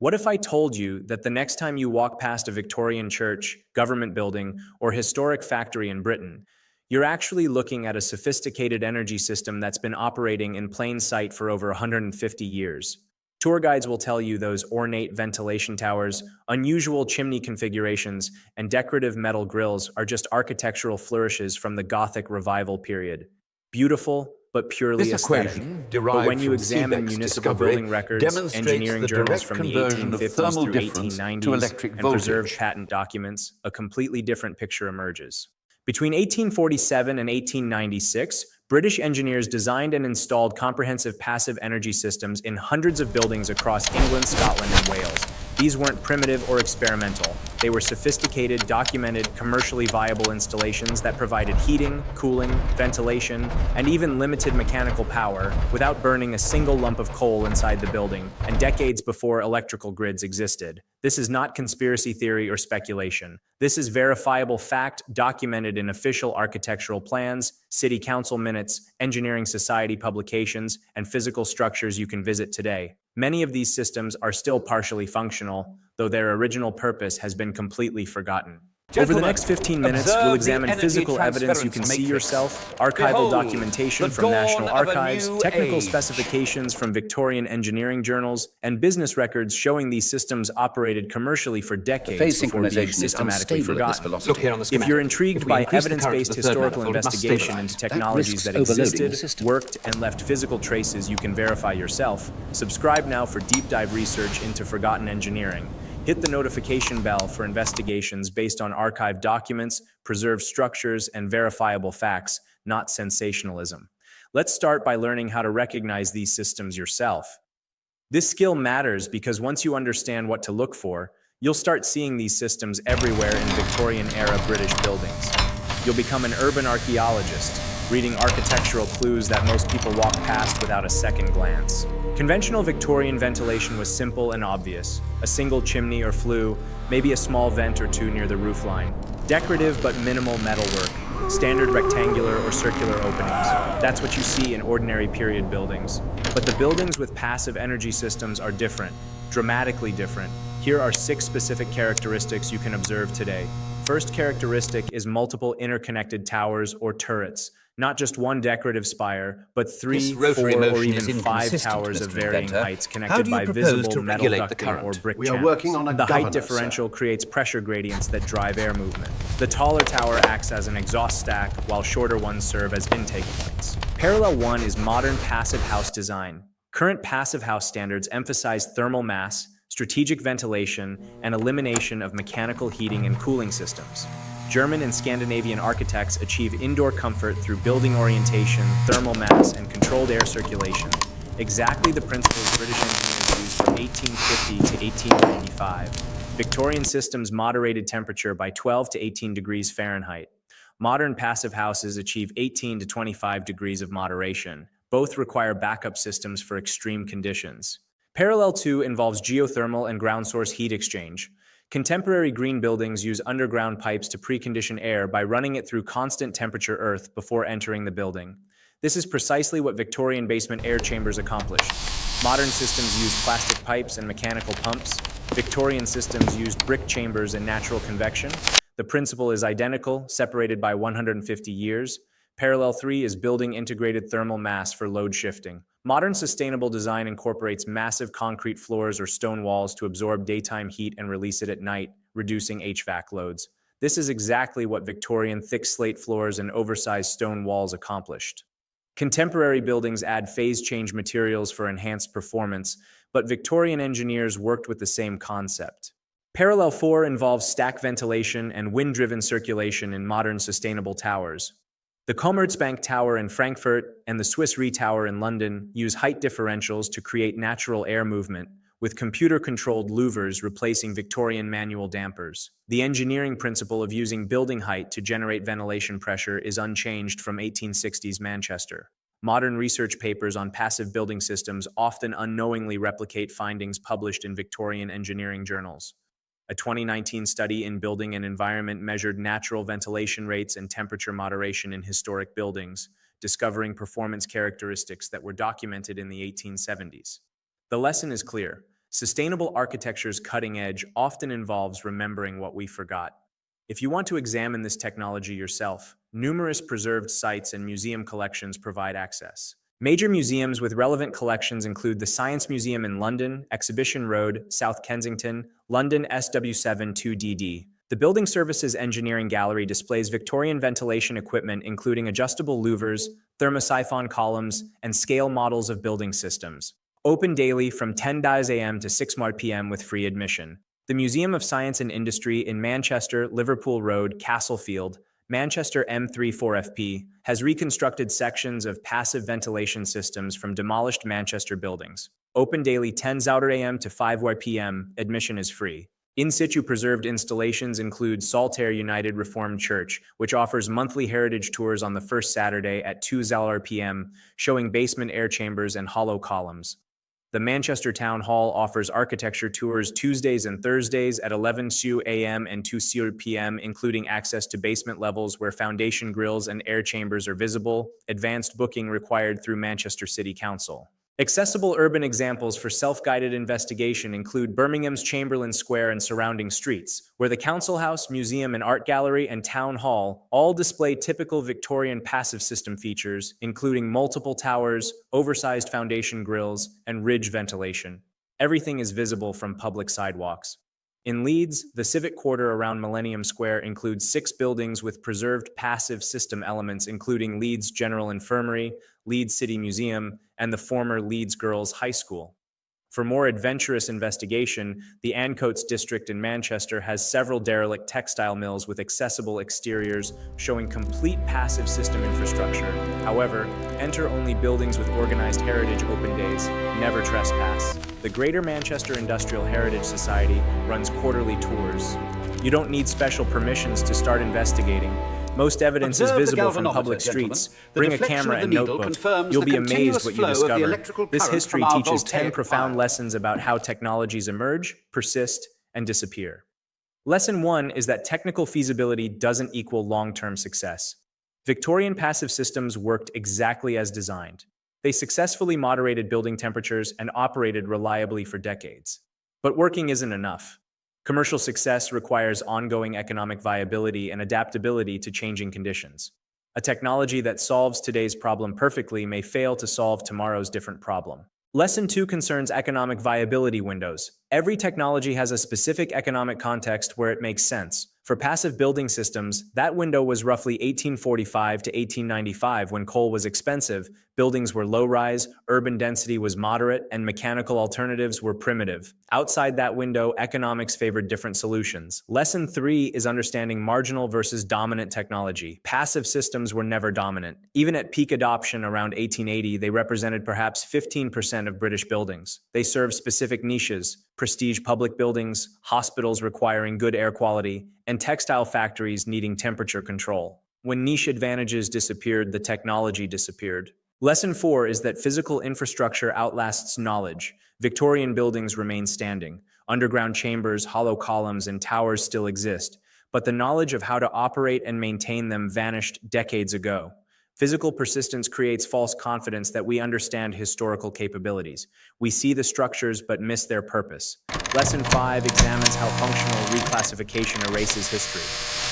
What if I told you that the next time you walk past a Victorian church, government building, or historic factory in Britain, you're actually looking at a sophisticated energy system that's been operating in plain sight for over 150 years? Tour guides will tell you those ornate ventilation towers, unusual chimney configurations, and decorative metal grills are just architectural flourishes from the Gothic Revival period. Beautiful, but purely This aesthetic. equation, But derived when you from examine Seebeck's municipal discovery, building records, demonstrates engineering the journals direct from the conversion of 1850s thermal through difference to 1890s, electric and preserved voltage. patent documents, a completely different picture emerges. Between 1847 and 1896, British engineers designed and installed comprehensive passive energy systems in hundreds of buildings across England, Scotland, and Wales. These weren't primitive or experimental. They were sophisticated, documented, commercially viable installations that provided heating, cooling, ventilation, and even limited mechanical power without burning a single lump of coal inside the building, and decades before electrical grids existed. This is not conspiracy theory or speculation. This is verifiable fact documented in official architectural plans, city council minutes, engineering society publications, and physical structures you can visit today. Many of these systems are still partially functional, though their original purpose has been completely forgotten. Over the next 15 minutes, we'll examine physical evidence you can see yourself, archival documentation from National Archives, technical specifications from Victorian engineering journals, and business records showing these systems operated commercially for decades before being systematically forgotten. If you're intrigued by evidence-based historical investigation into technologies that existed, worked, and left physical traces you can verify yourself, subscribe now for deep dive research into forgotten engineering. Hit the notification bell for investigations based on archived documents, preserved structures, and verifiable facts, not sensationalism. Let's start by learning how to recognize these systems yourself. This skill matters because once you understand what to look for, you'll start seeing these systems everywhere in Victorian-era British buildings. You'll become an urban archaeologist, reading architectural clues that most people walk past without a second glance. Conventional Victorian ventilation was simple and obvious. A single chimney or flue, maybe a small vent or two near the roofline. Decorative but minimal metalwork, standard rectangular or circular openings. That's what you see in ordinary period buildings. But the buildings with passive energy systems are different, dramatically different. Here are 6 specific characteristics you can observe today. First characteristic is multiple interconnected towers or turrets. Not just one decorative spire, but 3, 4, or even 5 towers of varying heights connected by visible metal ducting or brick channels. The height differential creates pressure gradients that drive air movement. The taller tower acts as an exhaust stack, while shorter ones serve as intake points. Parallel 1 is modern passive house design. Current passive house standards emphasize thermal mass, strategic ventilation, and elimination of mechanical heating and cooling systems. German and Scandinavian architects achieve indoor comfort through building orientation, thermal mass, and controlled air circulation, exactly the principles British engineers used from 1850 to 1895. Victorian systems moderated temperature by 12 to 18 degrees Fahrenheit. Modern passive houses achieve 18 to 25 degrees of moderation. Both require backup systems for extreme conditions. Parallel 2 involves geothermal and ground source heat exchange. Contemporary green buildings use underground pipes to precondition air by running it through constant temperature earth before entering the building. This is precisely what Victorian basement air chambers accomplished. Modern systems use plastic pipes and mechanical pumps. Victorian systems used brick chambers and natural convection. The principle is identical, separated by 150 years. Parallel 3 is building integrated thermal mass for load shifting. Modern sustainable design incorporates massive concrete floors or stone walls to absorb daytime heat and release it at night, reducing HVAC loads. This is exactly what Victorian thick slate floors and oversized stone walls accomplished. Contemporary buildings add phase change materials for enhanced performance, but Victorian engineers worked with the same concept. Parallel 4 involves stack ventilation and wind-driven circulation in modern sustainable towers. The Commerzbank Tower in Frankfurt and the Swiss Re Tower in London use height differentials to create natural air movement, with computer-controlled louvers replacing Victorian manual dampers. The engineering principle of using building height to generate ventilation pressure is unchanged from 1860s Manchester. Modern research papers on passive building systems often unknowingly replicate findings published in Victorian engineering journals. A 2019 study in Building and Environment measured natural ventilation rates and temperature moderation in historic buildings, discovering performance characteristics that were documented in the 1870s. The lesson is clear. Sustainable architecture's cutting edge often involves remembering what we forgot. If you want to examine this technology yourself, numerous preserved sites and museum collections provide access. Major museums with relevant collections include the Science Museum in London, Exhibition Road, South Kensington, London SW7 2DD. The Building Services Engineering Gallery displays Victorian ventilation equipment including adjustable louvers, thermosiphon columns, and scale models of building systems. Open daily from 10 a.m. to 6 p.m. with free admission. The Museum of Science and Industry in Manchester, Liverpool Road, Castlefield, Manchester M34FP, has reconstructed sections of passive ventilation systems from demolished Manchester buildings. Open daily 10 a.m. to 5 p.m. Admission is free. In situ preserved installations include Saltaire United Reformed Church, which offers monthly heritage tours on the first Saturday at 2 p.m., showing basement air chambers and hollow columns. The Manchester Town Hall offers architecture tours Tuesdays and Thursdays at 11 a.m. and 2 p.m., including access to basement levels where foundation grills and air chambers are visible, advanced booking required through Manchester City Council. Accessible urban examples for self-guided investigation include Birmingham's Chamberlain Square and surrounding streets, where the Council House, Museum and Art Gallery and Town Hall all display typical Victorian passive system features, including multiple towers, oversized foundation grills, and ridge ventilation. Everything is visible from public sidewalks. In Leeds, the civic quarter around Millennium Square includes 6 buildings with preserved passive system elements including Leeds General Infirmary, Leeds City Museum, and the former Leeds Girls High School. For more adventurous investigation, the Ancoats district in Manchester has several derelict textile mills with accessible exteriors showing complete passive system infrastructure. However, enter only buildings with organized heritage open days, never trespass. The Greater Manchester Industrial Heritage Society runs quarterly tours. You don't need special permissions to start investigating. Most evidence is visible from public streets. Bring a camera and notebook. You'll be amazed what you discover. This history teaches 10 profound lessons about how technologies emerge, persist, and disappear. Lesson 1 is that technical feasibility doesn't equal long-term success. Victorian passive systems worked exactly as designed. They successfully moderated building temperatures and operated reliably for decades. But working isn't enough. Commercial success requires ongoing economic viability and adaptability to changing conditions. A technology that solves today's problem perfectly may fail to solve tomorrow's different problem. Lesson 2 concerns economic viability windows. Every technology has a specific economic context where it makes sense. For passive building systems, that window was roughly 1845 to 1895 when coal was expensive, buildings were low-rise, urban density was moderate, and mechanical alternatives were primitive. Outside that window, economics favored different solutions. Lesson 3 is understanding marginal versus dominant technology. Passive systems were never dominant. Even at peak adoption around 1880, they represented perhaps 15% of British buildings. They served specific niches: prestige public buildings, hospitals requiring good air quality, and textile factories needing temperature control. When niche advantages disappeared, the technology disappeared. Lesson 4 is that physical infrastructure outlasts knowledge. Victorian buildings remain standing. Underground chambers, hollow columns, and towers still exist, but the knowledge of how to operate and maintain them vanished decades ago. Physical persistence creates false confidence that we understand historical capabilities. We see the structures but miss their purpose. Lesson 5 examines how functional reclassification erases history.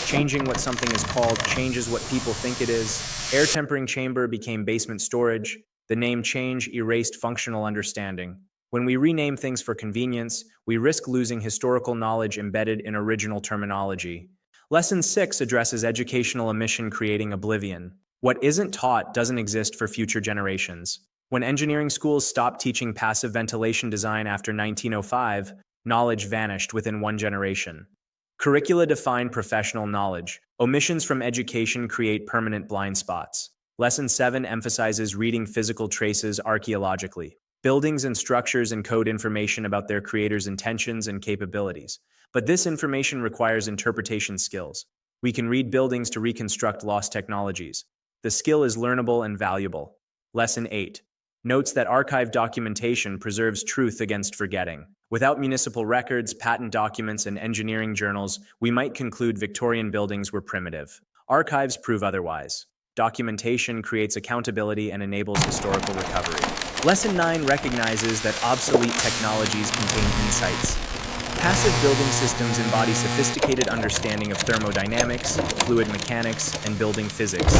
Changing what something is called changes what people think it is. Air tempering chamber became basement storage. The name change erased functional understanding. When we rename things for convenience, we risk losing historical knowledge embedded in original terminology. Lesson 6 addresses educational omission creating oblivion. What isn't taught doesn't exist for future generations. When engineering schools stopped teaching passive ventilation design after 1905, knowledge vanished within one generation. Curricula define professional knowledge. Omissions from education create permanent blind spots. Lesson 7 emphasizes reading physical traces archaeologically. Buildings and structures encode information about their creators' intentions and capabilities. But this information requires interpretation skills. We can read buildings to reconstruct lost technologies. The skill is learnable and valuable. Lesson 8 notes that archive documentation preserves truth against forgetting. Without municipal records, patent documents, and engineering journals, we might conclude Victorian buildings were primitive. Archives prove otherwise. Documentation creates accountability and enables historical recovery. Lesson 9 recognizes that obsolete technologies contain insights. Passive building systems embody sophisticated understanding of thermodynamics, fluid mechanics, and building physics.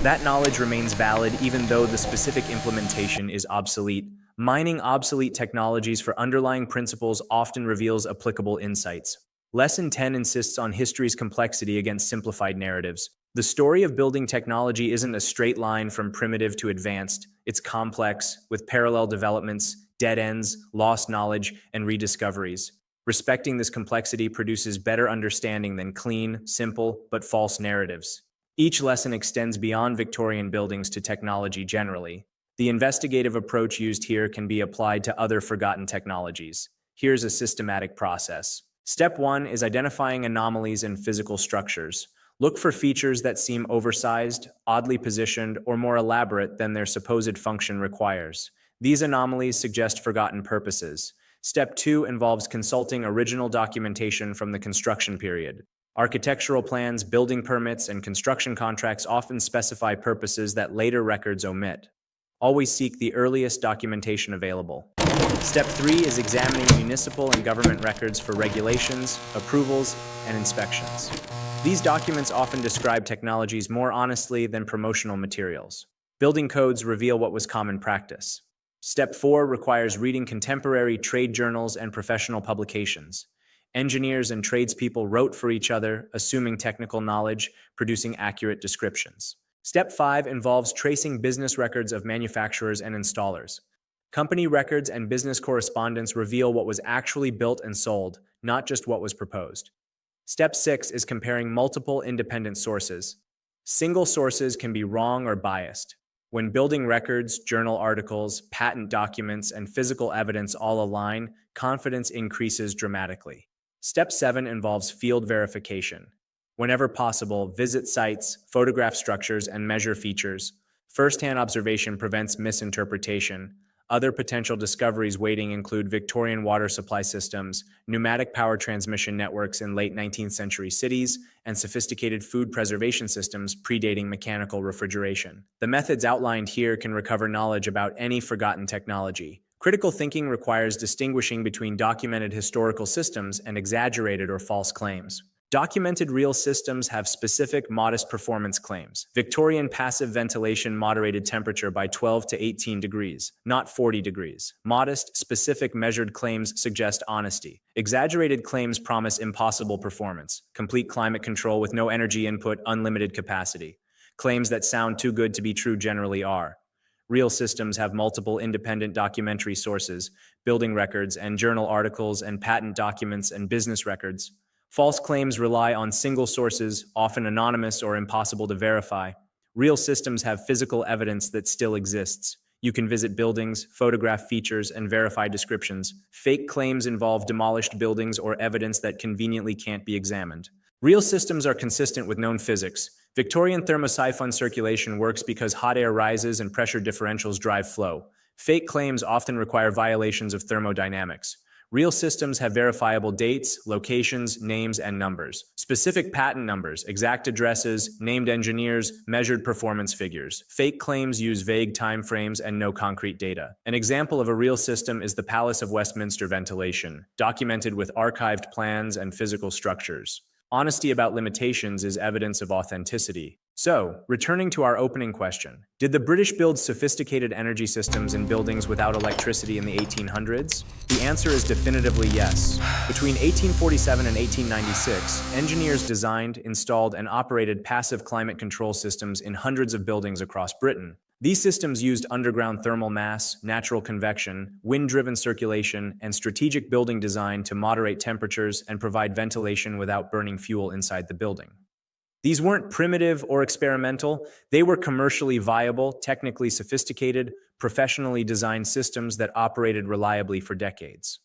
That knowledge remains valid even though the specific implementation is obsolete. Mining obsolete technologies for underlying principles often reveals applicable insights. Lesson 10 insists on history's complexity against simplified narratives. The story of building technology isn't a straight line from primitive to advanced. It's complex, with parallel developments, dead ends, lost knowledge, and rediscoveries. Respecting this complexity produces better understanding than clean, simple, but false narratives. Each lesson extends beyond Victorian buildings to technology generally. The investigative approach used here can be applied to other forgotten technologies. Here's a systematic process. Step 1 is identifying anomalies in physical structures. Look for features that seem oversized, oddly positioned, or more elaborate than their supposed function requires. These anomalies suggest forgotten purposes. Step 2 involves consulting original documentation from the construction period. Architectural plans, building permits, and construction contracts often specify purposes that later records omit. Always seek the earliest documentation available. Step 3 is examining municipal and government records for regulations, approvals, and inspections. These documents often describe technologies more honestly than promotional materials. Building codes reveal what was common practice. Step 4 requires reading contemporary trade journals and professional publications. Engineers and tradespeople wrote for each other, assuming technical knowledge, producing accurate descriptions. Step 5 involves tracing business records of manufacturers and installers. Company records and business correspondence reveal what was actually built and sold, not just what was proposed. Step 6 is comparing multiple independent sources. Single sources can be wrong or biased. When building records, journal articles, patent documents, and physical evidence all align, confidence increases dramatically. Step 7 involves field verification. Whenever possible, visit sites, photograph structures, and measure features. First-hand observation prevents misinterpretation. Other potential discoveries waiting include Victorian water supply systems, pneumatic power transmission networks in late 19th century cities, and sophisticated food preservation systems predating mechanical refrigeration. The methods outlined here can recover knowledge about any forgotten technology. Critical thinking requires distinguishing between documented historical systems and exaggerated or false claims. Documented real systems have specific, modest performance claims. Victorian passive ventilation moderated temperature by 12 to 18 degrees, not 40 degrees. Modest, specific measured claims suggest honesty. Exaggerated claims promise impossible performance. Complete climate control with no energy input, unlimited capacity. Claims that sound too good to be true generally are. Real systems have multiple independent documentary sources, building records and journal articles and patent documents and business records. False claims rely on single sources, often anonymous or impossible to verify. Real systems have physical evidence that still exists. You can visit buildings, photograph features, and verify descriptions. Fake claims involve demolished buildings or evidence that conveniently can't be examined. Real systems are consistent with known physics. Victorian thermosiphon circulation works because hot air rises and pressure differentials drive flow. Fake claims often require violations of thermodynamics. Real systems have verifiable dates, locations, names, and numbers. Specific patent numbers, exact addresses, named engineers, measured performance figures. Fake claims use vague timeframes and no concrete data. An example of a real system is the Palace of Westminster ventilation, documented with archived plans and physical structures. Honesty about limitations is evidence of authenticity. So, returning to our opening question, did the British build sophisticated energy systems in buildings without electricity in the 1800s? The answer is definitively yes. Between 1847 and 1896, engineers designed, installed, and operated passive climate control systems in hundreds of buildings across Britain. These systems used underground thermal mass, natural convection, wind-driven circulation, and strategic building design to moderate temperatures and provide ventilation without burning fuel inside the building. These weren't primitive or experimental, they were commercially viable, technically sophisticated, professionally designed systems that operated reliably for decades.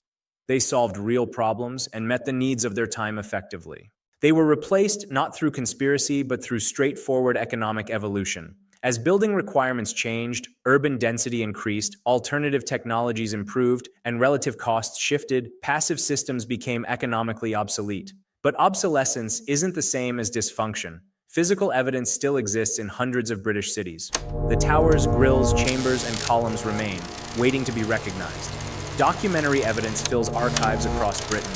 They solved real problems and met the needs of their time effectively. They were replaced not through conspiracy, but through straightforward economic evolution. As building requirements changed, urban density increased, alternative technologies improved, and relative costs shifted, passive systems became economically obsolete. But obsolescence isn't the same as dysfunction. Physical evidence still exists in hundreds of British cities. The towers, grills, chambers, and columns remain. waiting to be recognized. Documentary evidence fills archives across Britain.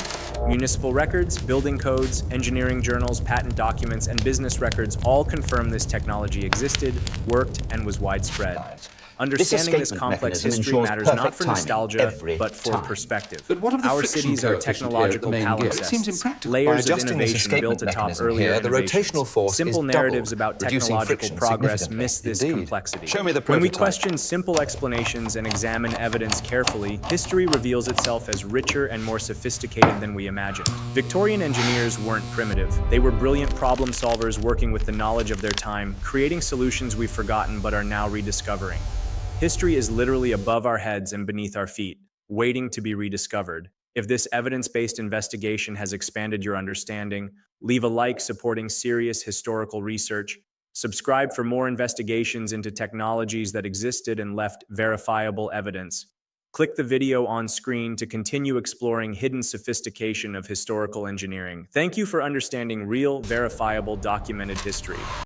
Municipal records, building codes, engineering journals, patent documents, and business records all confirm this technology existed, worked, and was widespread. Understanding this complex history matters not for nostalgia, but for perspective. But what of the Our friction cities are coefficient here at the technological main gear? It seems palimpsests, impractical. layers of innovation built atop earlier here, the innovations. rotational force Simple is narratives doubled, about reducing technological friction progress significantly. miss this Indeed. complexity. Show me the When we prototype. question simple explanations and examine evidence carefully, history reveals itself as richer and more sophisticated than we imagined. Victorian engineers weren't primitive. They were brilliant problem solvers working with the knowledge of their time, creating solutions we've forgotten but are now rediscovering. History is literally above our heads and beneath our feet, waiting to be rediscovered. If this evidence-based investigation has expanded your understanding, leave a like supporting serious historical research. Subscribe for more investigations into technologies that existed and left verifiable evidence. Click the video on screen to continue exploring hidden sophistication of historical engineering. Thank you for understanding real, verifiable, documented history.